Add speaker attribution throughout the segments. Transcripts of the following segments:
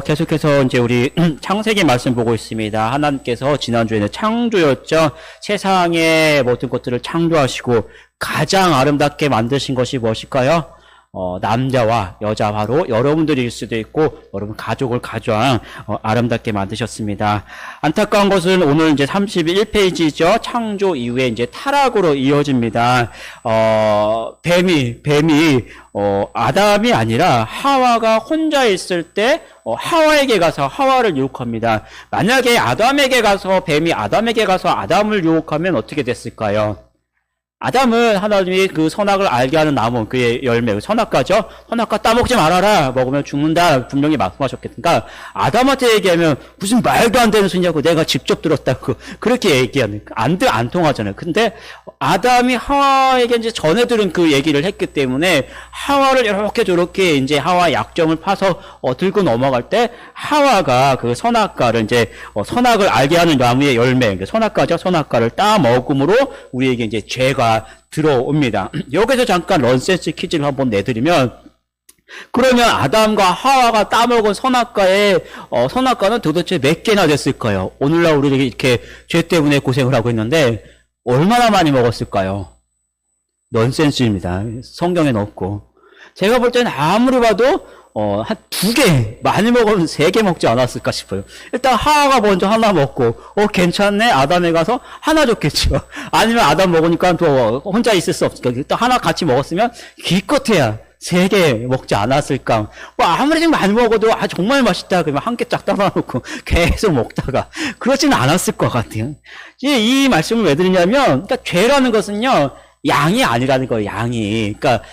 Speaker 1: 계속해서 이제 우리 창세기 말씀 보고 있습니다. 하나님께서 지난주에는 창조였죠. 세상의 모든 것들을 창조하시고 가장 아름답게 만드신 것이 무엇일까요? 남자와 여자, 바로 여러분들일 수도 있고 여러분 가족을 가장 아름답게 만드셨습니다. 안타까운 것은 오늘 이제 31페이지죠. 창조 이후에 이제 타락으로 이어집니다. 뱀이 아담이 아니라 하와가 혼자 있을 때 하와에게 가서 하와를 유혹합니다. 만약에 아담에게 가서 뱀이 아담에게 가서 아담을 유혹하면 어떻게 됐을까요? 아담은 하나님이 그 선악을 알게 하는 나무, 그의 열매, 선악과죠? 선악과 따먹지 말아라. 먹으면 죽는다. 분명히 말씀하셨겠으니까, 아담한테 얘기하면 무슨 말도 안 되는 소리냐고 내가 직접 들었다고. 그렇게 얘기하는, 안 통하잖아요. 근데 아담이 하와에게 이제 전해 들은 그 얘기를 했기 때문에 하와를 이렇게 저렇게 이제 하와 약점을 파서 들고 넘어갈 때 하와가 그 선악과를 이제 선악을 알게 하는 나무의 열매, 선악과죠? 선악과를 따먹음으로 우리에게 이제 죄가 들어옵니다. 여기서 잠깐 넌센스 퀴즈를 한번 내드리면, 그러면 아담과 하와가 따먹은 선악과는 도대체 몇 개나 됐을까요? 오늘날 우리에게 이렇게 죄 때문에 고생을 하고 있는데 얼마나 많이 먹었을까요? 넌센스입니다. 성경에는 없고. 제가 볼 때는 아무리 봐도 한 2개, 많이 먹으면 3개 먹지 않았을까 싶어요. 일단 하와가 먼저 하나 먹고, 괜찮네? 아담에 가서 하나 줬겠죠. 아니면 아담 먹으니까 또 혼자 있을 수 없으니까 일단 하나 같이 먹었으면 기껏해야 3개 먹지 않았을까. 아무리 좀 많이 먹어도 정말 맛있다 그러면 한 개 쫙 따라놓고 계속 먹다가 그러지는 않았을 것 같아요. 이 말씀을 왜 드리냐면, 그러니까 죄라는 것은요, 양이 아니라는 거예요, 양이. 그러니까,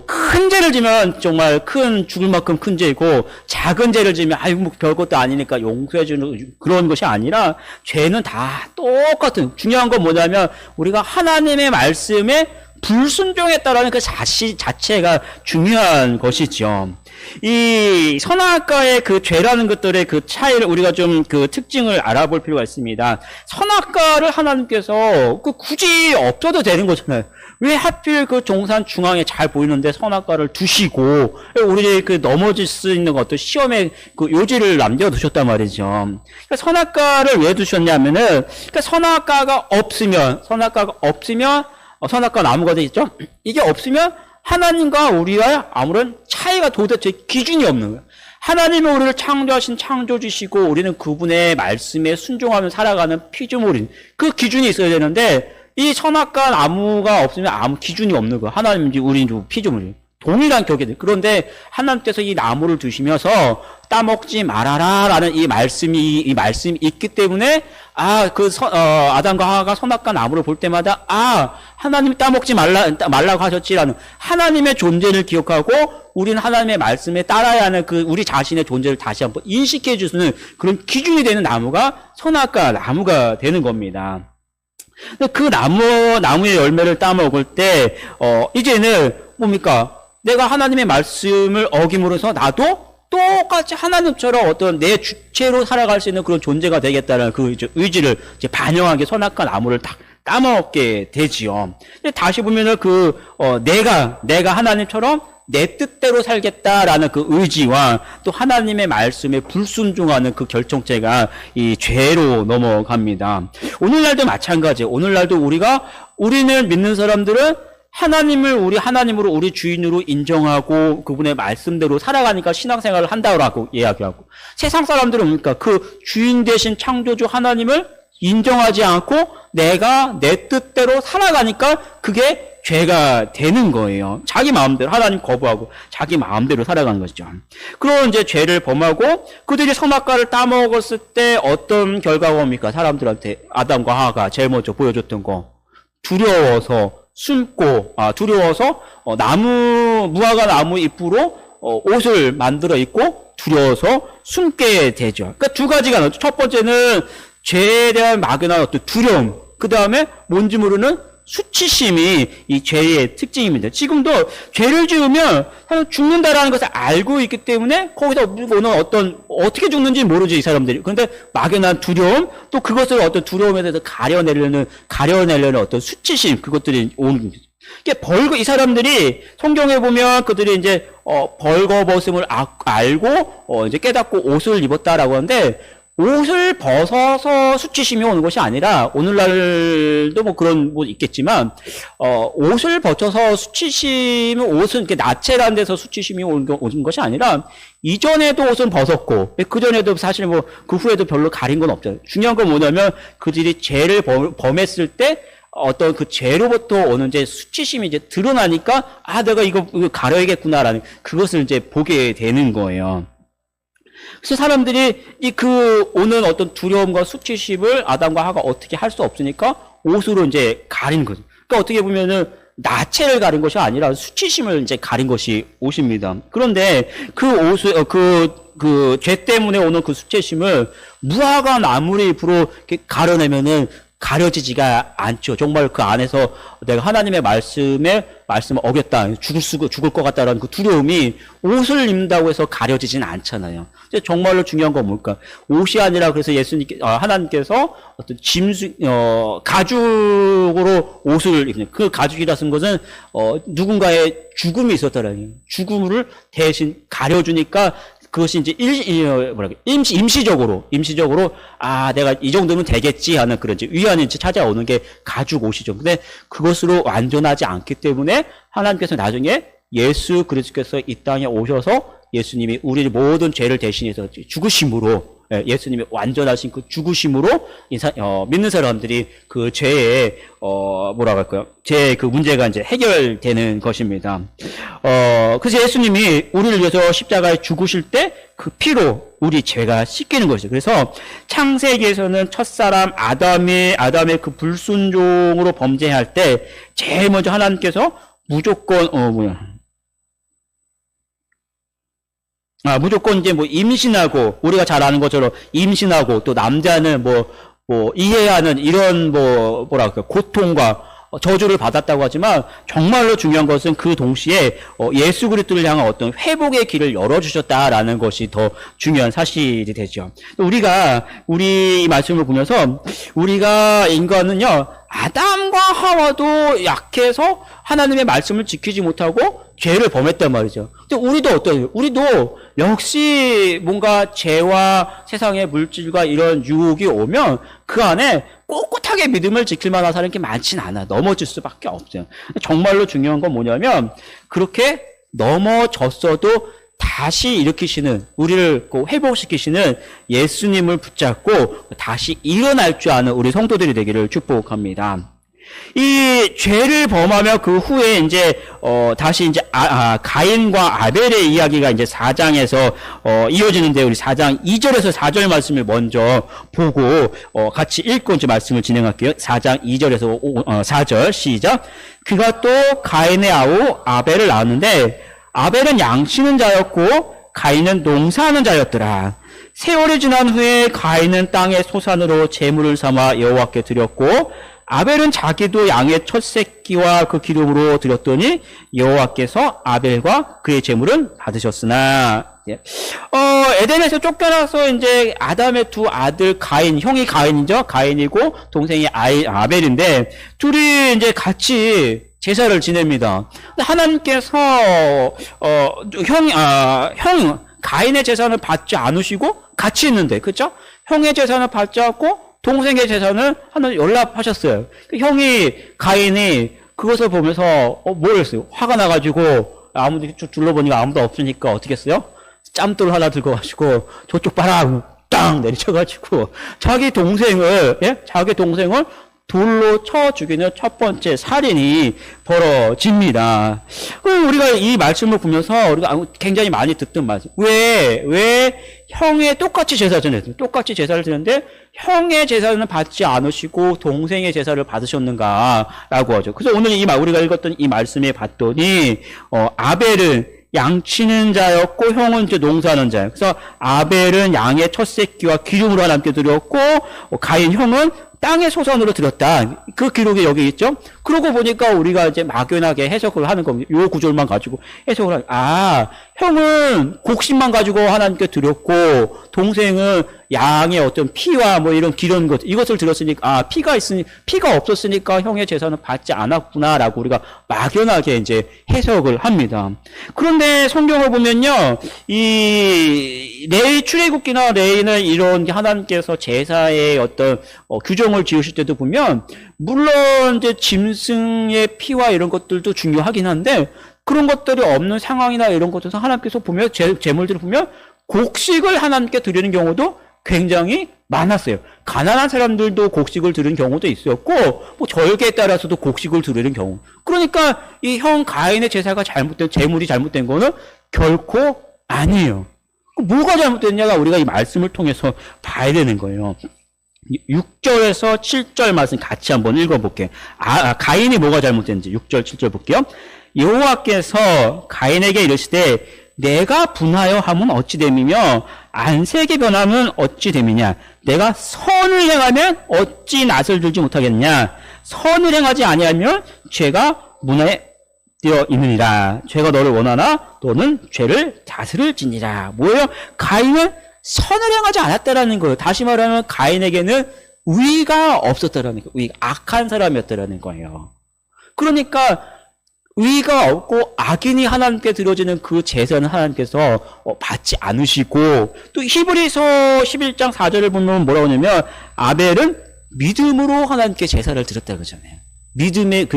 Speaker 1: 큰 죄를 지면 정말 죽을 만큼 큰 죄이고, 작은 죄를 지면, 별것도 아니니까 용서해주는 그런 것이 아니라, 죄는 다 똑같은, 중요한 건 뭐냐면, 우리가 하나님의 말씀에 불순종했다라는 그 자체가 중요한 것이죠. 이 선악과의 그 죄라는 것들의 그 차이를 우리가 좀 그 특징을 알아볼 필요가 있습니다. 선악과를 하나님께서 굳이 없어도 되는 거잖아요. 왜 하필 그 동산 중앙에 잘 보이는데 선악과를 두시고 우리 그 넘어질 수 있는 어떤 시험에 그 요지를 남겨두셨단 말이죠. 그러니까 선악과를 왜 두셨냐면은, 그러니까 선악과 나무가 돼 있죠. 이게 없으면 하나님과 우리와 아무런 차이가 도대체 기준이 없는 거예요. 하나님은 우리를 창조하신 창조주시고 우리는 그분의 말씀에 순종하며 살아가는 피조물인 그 기준이 있어야 되는데, 이 선악과 나무가 없으면 아무 기준이 없는 거예요. 하나님인지 우리인지 피조물이 동일한 격이들. 그런데 하나님께서 이 나무를 두시면서 따먹지 말아라 라는 이 말씀이 있기 때문에, 아담과 하와가 선악과 나무를 볼 때마다, 하나님이 따먹지 말라고 하셨지라는 하나님의 존재를 기억하고, 우리는 하나님의 말씀에 따라야 하는 우리 자신의 존재를 다시 한번 인식해 주는 그런 기준이 되는 나무가 선악과 나무가 되는 겁니다. 그 나무의 열매를 따먹을 때, 이제는 뭡니까? 내가 하나님의 말씀을 어김으로써 나도 똑같이 하나님처럼 어떤 내 주체로 살아갈 수 있는 그런 존재가 되겠다는 그 의지를 이제 반영하게 선악과 나무를 딱 따먹게 되지요. 다시 보면은 내가 하나님처럼 내 뜻대로 살겠다라는 그 의지와 또 하나님의 말씀에 불순종하는 그 결정체가 이 죄로 넘어갑니다. 오늘날도 마찬가지예요. 오늘날도 우리는 믿는 사람들은 하나님을 우리 하나님으로 우리 주인으로 인정하고 그분의 말씀대로 살아가니까 신앙생활을 한다고 이야기하고, 세상 사람들은 뭡니까? 그 주인 되신 창조주 하나님을 인정하지 않고 내가 내 뜻대로 살아가니까 그게 죄가 되는 거예요. 자기 마음대로 하나님 거부하고 자기 마음대로 살아가는 것이죠. 그런 이제 죄를 범하고 그들이 선악과를 따먹었을 때 어떤 결과가 옵니까? 사람들한테 아담과 하와가 제일 먼저 보여줬던 거, 두려워서 숨고, 무화과 나무 잎으로 옷을 만들어 입고 두려워서 숨게 되죠. 그러니까 2가지가 나오죠. 첫 번째는 죄에 대한 막연한 어떤 두려움, 그 다음에 뭔지 모르는 수치심이 이 죄의 특징입니다. 지금도 죄를 지으면 사실 죽는다라는 것을 알고 있기 때문에 거기서 오는 어떻게 죽는지 모르지, 이 사람들이. 그런데 막연한 두려움, 또 그것을 어떤 두려움에 대해서 가려내려는 어떤 수치심, 그것들이 오는 거죠. 이 사람들이 성경에 보면 그들이 이제 벌거벗음을 알고 이제 깨닫고 옷을 입었다라고 하는데, 옷을 벗어서 수치심이 오는 것이 아니라, 오늘날도 뭐 그런 뭐 있겠지만, 옷을 벗어서 수치심은, 옷은 이렇게 나체라는 데서 수치심이 오는 것이 아니라, 이전에도 옷은 벗었고, 그전에도 사실 뭐 그 후에도 별로 가린 건 없잖아요. 중요한 건 뭐냐면, 그들이 죄를 범했을 때, 어떤 그 죄로부터 오는 이제 수치심이 이제 드러나니까, 내가 이거 가려야겠구나라는, 그것을 이제 보게 되는 거예요. 그래서 사람들이 오는 어떤 두려움과 수치심을 아담과 하가 어떻게 할 수 없으니까 옷으로 이제 가린 거죠. 그러니까 어떻게 보면은 나체를 가린 것이 아니라 수치심을 이제 가린 것이 옷입니다. 그런데 그 옷을, 그 죄 때문에 오는 그 수치심을 무화과 나무의 잎으로 이렇게 가려내면은 가려지지가 않죠. 정말 그 안에서 내가 하나님의 말씀을 어겼다, 죽을 것 같다라는 그 두려움이 옷을 입는다고 해서 가려지진 않잖아요. 정말로 중요한 건 뭘까? 옷이 아니라 그래서 하나님께서 어떤 가죽으로 옷을 입는, 그 가죽이라는 것은 누군가의 죽음이 있었다라는, 죽음을 대신 가려주니까 그것이 이제 임시적으로 내가 이 정도면 되겠지 하는 그런 이제 위안이 찾아오는 게 가죽 옷이죠. 근데 그것으로 완전하지 않기 때문에 하나님께서 나중에 예수 그리스도께서 이 땅에 오셔서 예수님이 우리의 모든 죄를 대신해서 죽으심으로, 예수님이 완전하신 그 죽으심으로 믿는 사람들이 그 죄의 죄의 그 문제가 이제 해결되는 것입니다. 그래서 예수님이 우리를 위해서 십자가에 죽으실 때 그 피로 우리 죄가 씻기는 것이죠. 그래서 창세기에서는 첫사람 아담의 그 불순종으로 범죄할 때 제일 먼저 하나님께서 무조건 무조건 이제 임신하고, 우리가 잘 아는 것처럼 임신하고, 또 남자는 이해야 하는 이런 고통과 저주를 받았다고 하지만, 정말로 중요한 것은 그 동시에 예수 그리스도를 향한 어떤 회복의 길을 열어주셨다라는 것이 더 중요한 사실이 되죠. 우리 이 말씀을 보면서, 우리가 인간은요, 아담과 하와도 약해서 하나님의 말씀을 지키지 못하고 죄를 범했단 말이죠. 근데 우리도 어떠해요? 우리도 역시 뭔가 죄와 세상의 물질과 이런 유혹이 오면 그 안에 꼿꼿하게 믿음을 지킬 만한 사람이 많진 않아. 넘어질 수밖에 없어요. 정말로 중요한 건 뭐냐면, 그렇게 넘어졌어도 다시 일으키시는, 우리를 회복시키시는 예수님을 붙잡고 다시 일어날 줄 아는 우리 성도들이 되기를 축복합니다. 이 죄를 범하며 그 후에 이제 다시 이제 가인과 아벨의 이야기가 이제 4장에서 이어지는데, 우리 4장 2절에서 4절 말씀을 먼저 보고 같이 읽고 이제 말씀을 진행할게요. 4장 2절에서 4절 시작. 그가 또 가인의 아우 아벨을 낳았는데, 아벨은 양치는 자였고 가인은 농사하는 자였더라. 세월이 지난 후에 가인은 땅의 소산으로 제물을 삼아 여호와께 드렸고, 아벨은 자기도 양의 첫 새끼와 그 기름으로 드렸더니 여호와께서 아벨과 그의 제물은 받으셨으나. 에덴에서 쫓겨나서 이제 아담의 두 아들 형이 가인이죠. 가인이고 동생이 아벨인데, 둘이 이제 제사를 지냅니다. 하나님께서 가인의 제사는 받지 않으시고 같이 있는데, 그렇죠? 형의 제사는 받지 않고 동생의 재산을 하나 연락하셨어요. 가인이 그것을 보면서 뭘 했어요? 화가 나가지고, 아무도 둘러보니까 아무도 없으니까 어떻게 했어요? 짬돌 하나 들고 가지고 저쪽 봐라 땅 내리쳐가지고 자기 동생을 돌로 쳐 죽이는 첫 번째 살인이 벌어집니다. 우리가 이 말씀을 보면서 우리가 굉장히 많이 듣던 말씀. 왜 형의 똑같이 제사를 지냈어요? 똑같이 제사를 지냈는데 형의 제사는 받지 않으시고 동생의 제사를 받으셨는가라고 하죠. 그래서 오늘 우리가 읽었던 이 말씀에 봤더니 아벨은 양치는 자였고 형은 이제 농사하는 자예요. 그래서 아벨은 양의 첫 새끼와 기름으로 하나님께 드렸고, 가인 형은 땅의 소산으로 드렸다. 그 기록이 여기 있죠? 그러고 보니까 우리가 이제 막연하게 해석을 하는 겁니다. 요 구절만 가지고 해석을 하는, 형은 곡식만 가지고 하나님께 드렸고, 동생은 양의 어떤 피와 뭐 이런 기런 것, 이것을 드렸으니까, 피가 없었으니까 형의 제사는 받지 않았구나라고 우리가 막연하게 이제 해석을 합니다. 그런데 성경을 보면요, 이 레위 출애굽기나 레위는 이런 하나님께서 제사의 어떤 규정을 지으실 때도 보면, 물론 이제 짐승의 피와 이런 것들도 중요하긴 한데, 그런 것들이 없는 상황이나 이런 것에서 하나님께서 보면, 제물들을 보면, 곡식을 하나님께 드리는 경우도 굉장히 많았어요. 가난한 사람들도 곡식을 드리는 경우도 있었고, 뭐 절개에 따라서도 곡식을 드리는 경우. 그러니까 이 형 가인의 제사가 제물이 잘못된 거는 결코 아니에요. 뭐가 잘못됐냐가 우리가 이 말씀을 통해서 봐야 되는 거예요. 6절에서 7절 말씀 같이 한번 읽어볼게요. 가인이 뭐가 잘못됐는지 6절, 7절 볼게요. 여호와께서 가인에게 이르시되 내가 분하여 함은 어찌 됨이며 안색이 변함은 어찌 됨이냐. 내가 선을 행하면 어찌 낯을 들지 못하겠냐. 선을 행하지 아니하면 죄가 문화되어 있느니라. 죄가 너를 원하나 너는 죄를 다스릴지니라. 뭐예요? 가인은 선을 행하지 않았다라는 거예요. 다시 말하면 가인에게는 의가 없었다라는 거예요. 의가 악한 사람이었다라는 거예요. 그러니까 의가 없고 악인이 하나님께 드려지는 그 제사는 하나님께서 받지 않으시고, 또 히브리서 11장 4절을 보면 뭐라고 하냐면 아벨은 믿음으로 하나님께 제사를 드렸다 그러잖아요. 믿음이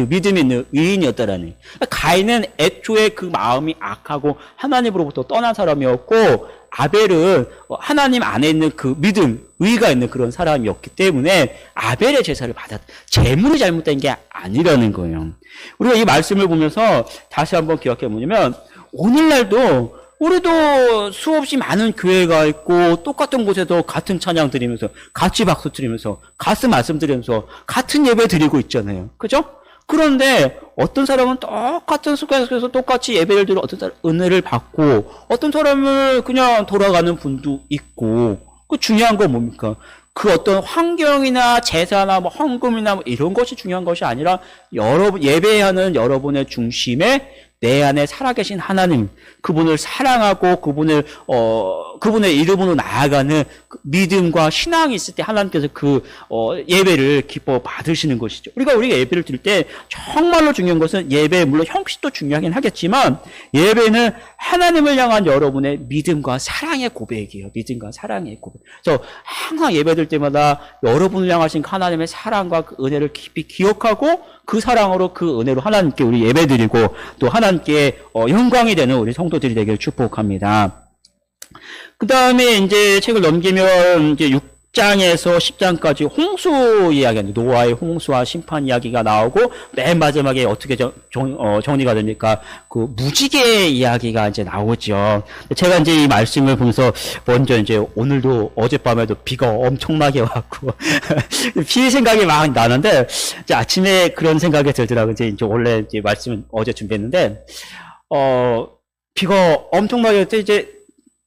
Speaker 1: 있는 의인이었다라는. 가인은 애초에 그 마음이 악하고 하나님으로부터 떠난 사람이었고, 아벨은 하나님 안에 있는 그 믿음, 의가 있는 그런 사람이었기 때문에 아벨의 제사를 받았다. 제물이 잘못된 게 아니라는 거예요. 우리가 이 말씀을 보면서 다시 한번 기억해 보면, 오늘날도 우리도 수없이 많은 교회가 있고 똑같은 곳에서 같은 찬양 드리면서 같이 박수 드리면서 같은 말씀 드리면서 같은 예배 드리고 있잖아요. 그죠? 그런데 어떤 사람은 똑같은 습관 속에서 똑같이 예배를 드리고 어떤 사람은 은혜를 받고 어떤 사람은 그냥 돌아가는 분도 있고, 그 중요한 건 뭡니까? 그 어떤 환경이나 제사나 뭐 헌금이나 뭐 이런 것이 중요한 것이 아니라 예배하는 여러분의 중심에 내 안에 살아계신 하나님, 그분을 사랑하고 그분의 이름으로 나아가는 그 믿음과 신앙이 있을 때 하나님께서 예배를 기뻐 받으시는 것이죠. 우리가 예배를 드릴 때 정말로 중요한 것은 예배, 물론 형식도 중요하긴 하겠지만 예배는 하나님을 향한 여러분의 믿음과 사랑의 고백이에요. 믿음과 사랑의 고백. 그래서 항상 예배 드릴 때마다 여러분을 향하신 하나님의 사랑과 그 은혜를 깊이 기억하고 그 사랑으로 그 은혜로 하나님께 우리 예배 드리고 또 하나님께 영광이 되는 우리 성도들이 되기를 축복합니다. 그 다음에 이제 책을 넘기면 이제 6장에서 10장까지 홍수 이야기입니다. 노아의 홍수와 심판 이야기가 나오고 맨 마지막에 어떻게 정리가 됩니까? 그 무지개 이야기가 이제 나오죠. 제가 이제 이 말씀을 보면서 먼저 이제 오늘도 어젯밤에도 비가 엄청나게 왔고 비 생각이 막 나는데 이제 아침에 그런 생각이 들더라고요. 이제 원래 이제 말씀 어제 준비했는데 비가 엄청나게 왔을 때 이제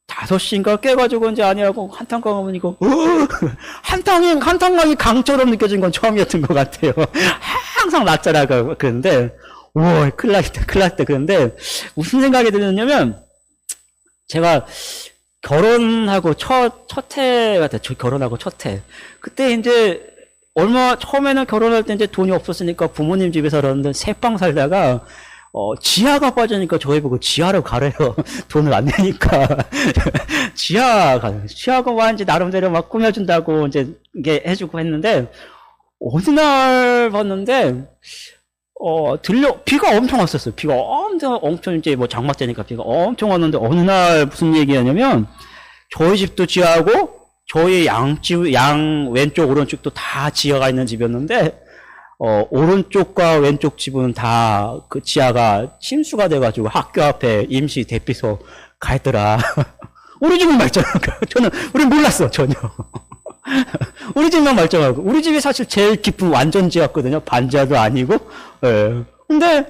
Speaker 1: 5시인가 깨가지고 이제 아니라고 한탄강 하면 이거 한탄강이 강처럼 느껴진 건 처음이었던 것 같아요. 항상 낮자라고 그러는데 우와 큰일 났다 그런데 무슨 생각이 드냐면 제가 결혼하고 첫해 같아요. 결혼하고 첫해 그때 이제 처음에는 결혼할 때 이제 돈이 없었으니까 부모님 집에 살았는데 새방 살다가 지하가 빠지니까 저희 보고 지하로 가래요. 돈을 안 내니까. 지하가 와, 이제 나름대로 막 꾸며준다고 이제 이게 해주고 했는데, 어느 날 봤는데, 비가 엄청 왔었어요. 비가 엄청 이제 뭐 장마 때니까 비가 엄청 왔는데, 어느 날 무슨 얘기하냐면, 저희 집도 지하고, 저희 양 왼쪽, 오른쪽도 다 지하가 있는 집이었는데, 오른쪽과 왼쪽 집은 다 그 지하가 침수가 돼가지고 학교 앞에 임시 대피소 가 있더라. 우리 집은 말짱하고, 우린 몰랐어, 전혀. 우리 집만 말짱하고. 우리 집이 사실 제일 깊은 완전 지하거든요. 반지하도 아니고. 예. 근데,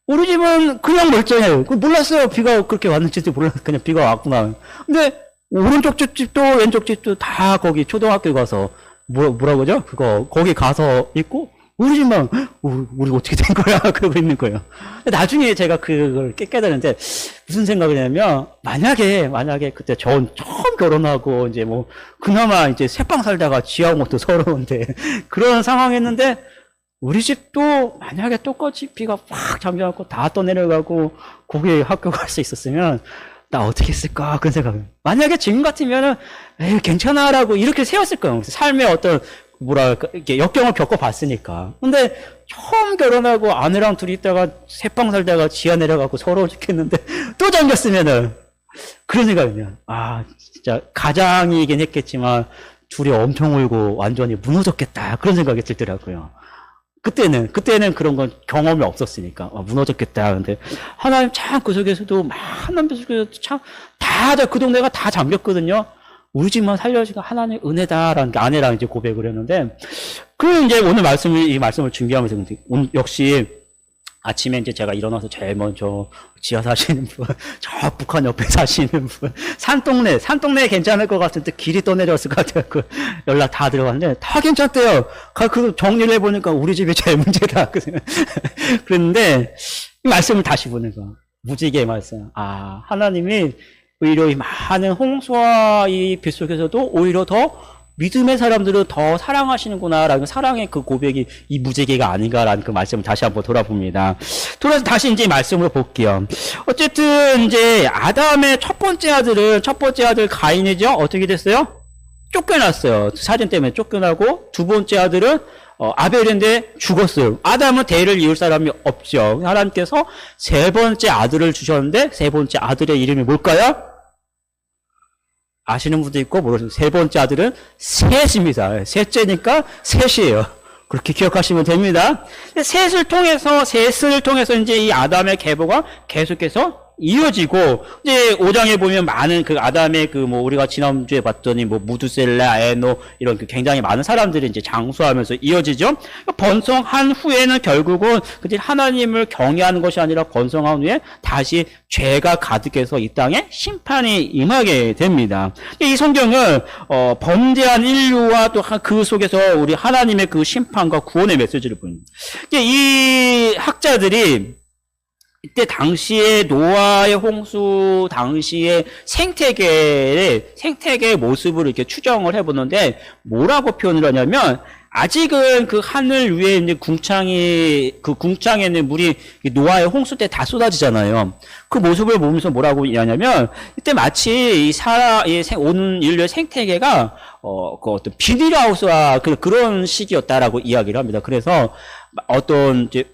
Speaker 1: 우리 집은 그냥 멀쩡해요. 몰랐어요. 비가 그렇게 왔는지도 몰랐어요. 그냥 비가 왔구나. 근데, 오른쪽 집도 왼쪽 집도 다 거기 초등학교 가서 뭐라 그러죠? 그거, 거기 가서 있고, 우리 집만, 우리 어떻게 된 거야? 그러고 있는 거예요. 나중에 제가 그걸 깨달았는데, 무슨 생각을 했냐면, 만약에 그때 전 처음 결혼하고, 이제 뭐, 그나마 이제 새빵 살다가 지하온 것도 서러운데, 그런 상황이었는데, 우리 집도 만약에 똑같이 비가 확 잠겨갖고 다 떠내려가고, 거기 학교 갈 수 있었으면, 나 어떻게 했을까? 그런 생각을. 만약에 지금 같으면은, 에이, 괜찮아라고 이렇게 세웠을 거예요. 삶의 어떤, 뭐랄까, 이렇게 역경을 겪어봤으니까. 근데 처음 결혼하고 아내랑 둘이 있다가 새빵 살다가 지하 내려가고 서러워 죽겠는데 또 잠겼으면은 그런 생각이면, 아, 진짜 가장이긴 했겠지만 둘이 엄청 울고 완전히 무너졌겠다. 그런 생각이 들더라고요. 그때는 그런 건 경험이 없었으니까, 무너졌겠다. 근데 하나님 참 그 속에서도, 하나님 속에서도 참, 그 동네가 다 잠겼거든요. 우리 집만 살려주가 하나님의 은혜다라는 게 아내랑 이제 고백을 했는데, 이제 오늘 이 말씀을 준비하면서, 역시 아침에 이제 제가 일어나서 제일 먼저 지하 사시는 분, 저 북한 옆에 사시는 분, 산동네 괜찮을 것 같은데 길이 떠내렸을 것 같아요. 연락 다 들어갔는데, 다 괜찮대요. 그 정리를 해보니까 우리 집이 제일 문제다. 그랬는데, 이 말씀을 다시 보는 거. 무지개 말씀. 아, 하나님이 오히려 이 많은 홍수와 이 빛 속에서도 오히려 더 믿음의 사람들을 더 사랑하시는구나라는 사랑의 그 고백이 이 무지개가 아닌가라는 그 말씀을 다시 한번 돌아봅니다. 돌아서 다시 이제 말씀을 볼게요. 어쨌든 이제 아담의 첫 번째 아들 가인이죠. 어떻게 됐어요? 쫓겨났어요. 사진 때문에 쫓겨나고, 두 번째 아들은 아벨인데 죽었어요. 아담은 대를 이을 사람이 없죠. 하나님께서 세 번째 아들을 주셨는데, 세 번째 아들의 이름이 뭘까요? 아시는 분도 있고 모르시는, 세 번째 아들은 셋입니다. 셋째니까 셋이에요. 그렇게 기억하시면 됩니다. 셋을 통해서 이제 이 아담의 계보가 계속해서 이어지고, 이제 5장에 보면 많은 그 아담의 우리가 지난주에 봤더니 무두셀라, 에노, 이런 굉장히 많은 사람들이 이제 장수하면서 이어지죠. 번성한 후에는 결국은 그들 하나님을 경외하는 것이 아니라 번성한 후에 다시 죄가 가득해서 이 땅에 심판이 임하게 됩니다. 이 성경은, 범죄한 인류와 또 그 속에서 우리 하나님의 그 심판과 구원의 메시지를 보입니다. 이 학자들이 이때 당시에 노아의 홍수 당시에 생태계의 모습을 이렇게 추정을 해보는데, 뭐라고 표현을 하냐면, 아직은 그 하늘 위에 있는 궁창에 있는 물이 노아의 홍수 때 다 쏟아지잖아요. 그 모습을 보면서 뭐라고 이야기하냐면, 이때 마치 온 인류의 생태계가, 그 어떤 비닐하우스와 그런 시기였다라고 이야기를 합니다. 그래서 어떤 이제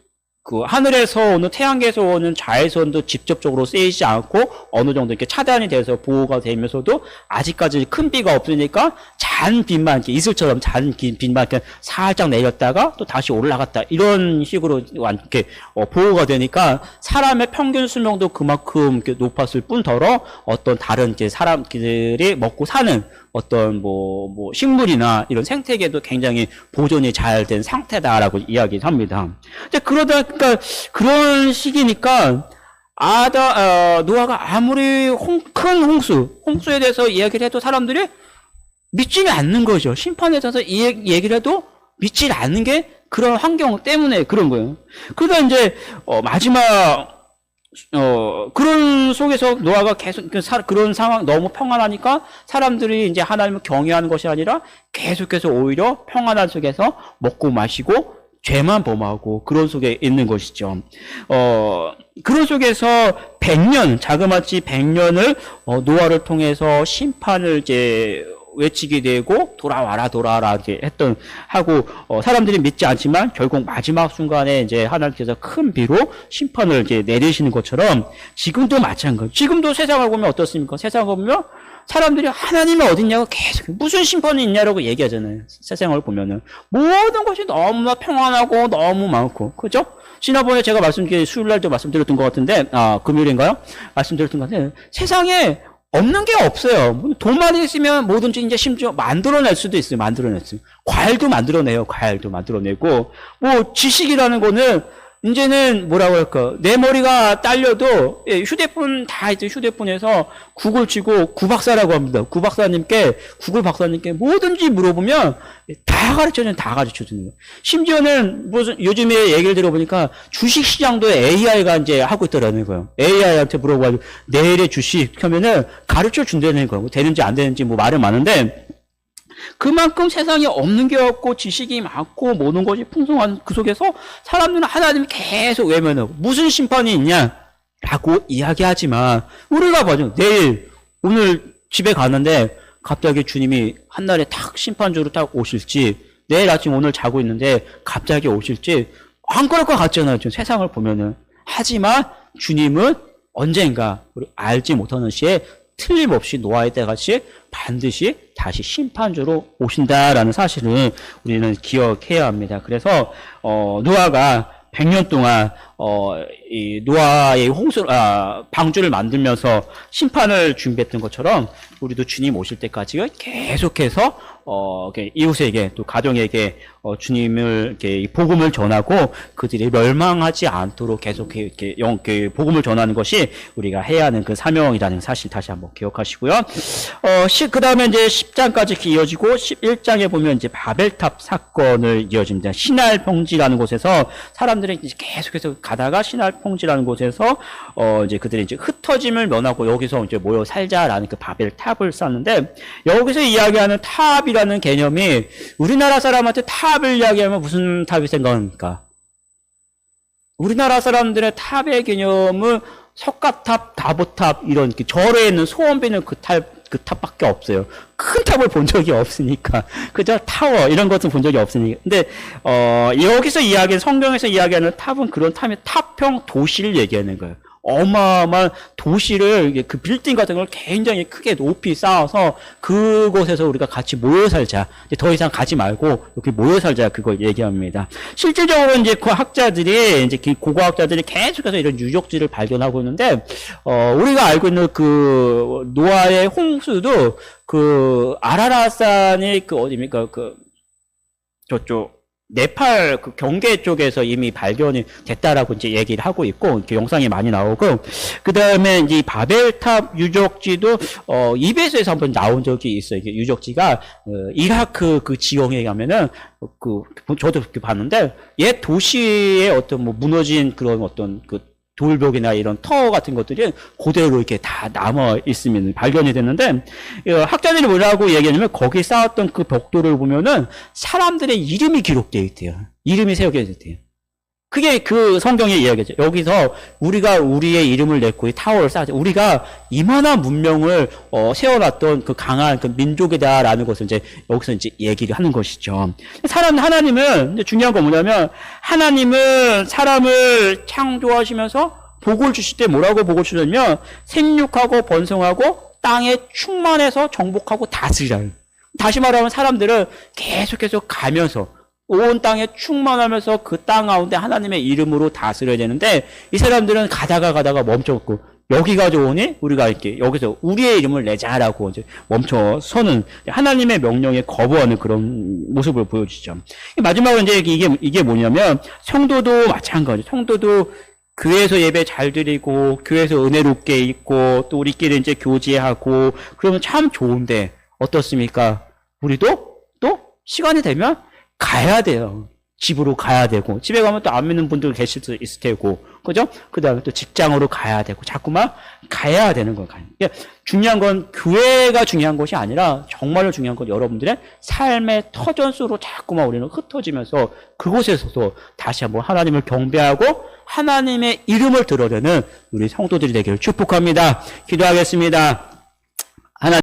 Speaker 1: 그 하늘에서 오는, 태양계에서 오는 자외선도 직접적으로 쐬이지 않고 어느 정도 이렇게 차단이 돼서 보호가 되면서도 아직까지 큰 비가 없으니까 잔 빛만, 이렇게 이슬처럼 잔 빛만 이렇게 살짝 내렸다가 또 다시 올라갔다, 이런 식으로 이렇게 보호가 되니까 사람의 평균 수명도 그만큼 이렇게 높았을 뿐더러 어떤 다른 이제 사람들이 먹고 사는 어떤 식물이나 이런 생태계도 굉장히 보존이 잘 된 상태다라고 이야기합니다. 그러니까 그런 시기니까 노아가 아무리 큰 홍수에 대해서 이야기를 해도 사람들이 믿지는 않는 거죠. 심판에 대해서 이 얘기를 해도 믿지 않는 게 그런 환경 때문에 그런 거예요. 그러다 이제 마지막 그런 속에서 노아가 계속 그런 상황, 너무 평안하니까 사람들이 이제 하나님을 경외하는 것이 아니라 계속해서 오히려 평안한 속에서 먹고 마시고 죄만 범하고 그런 속에 있는 것이죠. 그런 속에서 100년, 자그마치 100년을 노아를 통해서 심판을 이제 외치게 되고, 돌아와라 이렇게 하고, 사람들이 믿지 않지만 결국 마지막 순간에 이제 하나님께서 큰 비로 심판을 이제 내리시는 것처럼 지금도 마찬가지. 지금도 세상을 보면 어떻습니까? 세상을 보면 사람들이 하나님이 어딨냐고 계속 무슨 심판이 있냐라고 얘기하잖아요. 세상을 보면은 모든 것이 너무나 평안하고 너무 많고, 그죠? 지난번에 제가 수요일날도 말씀드렸던 것 같은데, 금요일인가요? 말씀드렸던 것 같은데, 세상에 없는 게 없어요. 돈만 있으면 뭐든지 이제 심지어 만들어낼 수도 있어요. 과일도 만들어내고, 지식이라는 거는 이제는 뭐라고 할까? 내 머리가 딸려도 예, 휴대폰 다 이제 휴대폰에서 구글 치고 구박사라고 합니다. 구글 박사님께 뭐든지 물어보면 다 가르쳐 주는 거예요. 심지어는 무슨 요즘에 얘기를 들어보니까 주식 시장도 AI가 이제 하고 있더라는 거예요. AI한테 물어봐가지고 내일의 주식 하면은 가르쳐 준다는 거예요. 되는지 안 되는지 뭐 말은 많은데 그만큼 세상에 없는 게 없고 지식이 많고 모든 것이 풍성한 그 속에서 사람들은 하나님이 계속 외면하고 무슨 심판이 있냐라고 이야기하지만 우리가 봐도 오늘 집에 가는데 갑자기 주님이 한날에 탁 심판주로 딱 오실지 내일 아침 오늘 자고 있는데 갑자기 오실지 안 그럴 것 같잖아요. 지금 세상을 보면은. 하지만 주님은 언젠가 우리 알지 못하는 시에 틀림없이 노아의 때같이 반드시 다시 심판주로 오신다라는 사실을 우리는 기억해야 합니다. 그래서 노아가 100년 동안 이 노아의 방주를 만들면서 심판을 준비했던 것처럼 우리도 주님 오실 때까지 계속해서 이웃에게 또 가정에게 주님을 이렇게 복음을 전하고 그들이 멸망하지 않도록 계속 이렇게 복음을 전하는 것이 우리가 해야 하는 그 사명이라는 사실 다시 한번 기억하시고요. 그 다음에 이제 10장까지 이어지고 11장에 보면 이제 바벨탑 사건을 이어집니다. 시날 평지라는 곳에서 사람들이 이제 계속해서 가다가 시날 평지라는 곳에서 이제 그들이 이제 흩어짐을 면하고 여기서 이제 모여 살자라는 그 바벨탑을 쌓는데 여기서 이야기하는 탑이라는 개념이 우리나라 사람한테 탑을 이야기하면 무슨 탑이 생각합니까? 우리나라 사람들의 탑의 개념은 석가탑, 다보탑 이런 절에 있는 소원비는 그 탑밖에 없어요. 큰 탑을 본 적이 없으니까. 그저 타워 이런 것도 본 적이 없으니까. 근데 여기서 성경에서 이야기하는 탑은 그런 탑의 탑형 도시를 얘기하는 거예요. 어마어마한 도시를 그 빌딩 같은 걸 굉장히 크게 높이 쌓아서 그곳에서 우리가 같이 모여 살자. 더 이상 가지 말고 여기 모여 살자. 그걸 얘기합니다. 실질적으로 이제 그 학자들이 이제 고고학자들이 계속해서 이런 유적지를 발견하고 있는데 우리가 알고 있는 그 노아의 홍수도 그 아라라산이 그 어디입니까? 그 저쪽 네팔 그 경계 쪽에서 이미 발견이 됐다라고 이제 얘기를 하고 있고 이렇게 영상이 많이 나오고 그 다음에 이제 바벨탑 유적지도 EBS에서 한번 나온 적이 있어요. 이게 유적지가 이라크 그 지형에 가면은 저도 그렇게 봤는데 옛 도시의 어떤 뭐 무너진 그런 어떤 그 돌벽이나 이런 터 같은 것들이 그대로 이렇게 다 남아 있으면 발견이 됐는데 학자들이 뭐라고 얘기하냐면 거기 쌓았던 그 벽돌을 보면은 사람들의 이름이 기록되어 있대요. 이름이 새겨져 있대요. 그게 그 성경의 이야기죠. 여기서 우리가 우리의 이름을 냈고 이 타워를 쌓았죠. 우리가 이만한 문명을 세워놨던 그 강한 그 민족이다라는 것을 이제 여기서 이제 얘기를 하는 것이죠. 하나님은 중요한 건 뭐냐면 하나님은 사람을 창조하시면서 복을 주실 때 뭐라고 복을 주냐면 생육하고 번성하고 땅에 충만해서 정복하고 다스리라는. 다시 말하면 사람들은 계속해서 가면서 온 땅에 충만하면서 그 땅 가운데 하나님의 이름으로 다스려야 되는데 이 사람들은 가다가 멈췄고 여기가 좋으니 우리가 이렇게 여기서 우리의 이름을 내자라고 이제 멈춰서는 하나님의 명령에 거부하는 그런 모습을 보여주죠. 마지막으로 이제 이게 뭐냐면 성도도 마찬가지죠. 성도도 교회에서 예배 잘 드리고 교회에서 은혜롭게 있고 또 우리끼리 이제 교제하고 그러면 참 좋은데 어떻습니까? 우리도 또 시간이 되면 가야 돼요. 집으로 가야 되고 집에 가면 또 안 믿는 분들 계실 수 있을 테고 그죠? 그 다음에 또 직장으로 가야 되고 자꾸만 가야 되는 거예요. 중요한 건 교회가 중요한 것이 아니라 정말로 중요한 건 여러분들의 삶의 터전수로 자꾸만 우리는 흩어지면서 그곳에서도 다시 한번 하나님을 경배하고 하나님의 이름을 드러내는 우리 성도들이 되기를 축복합니다. 기도하겠습니다.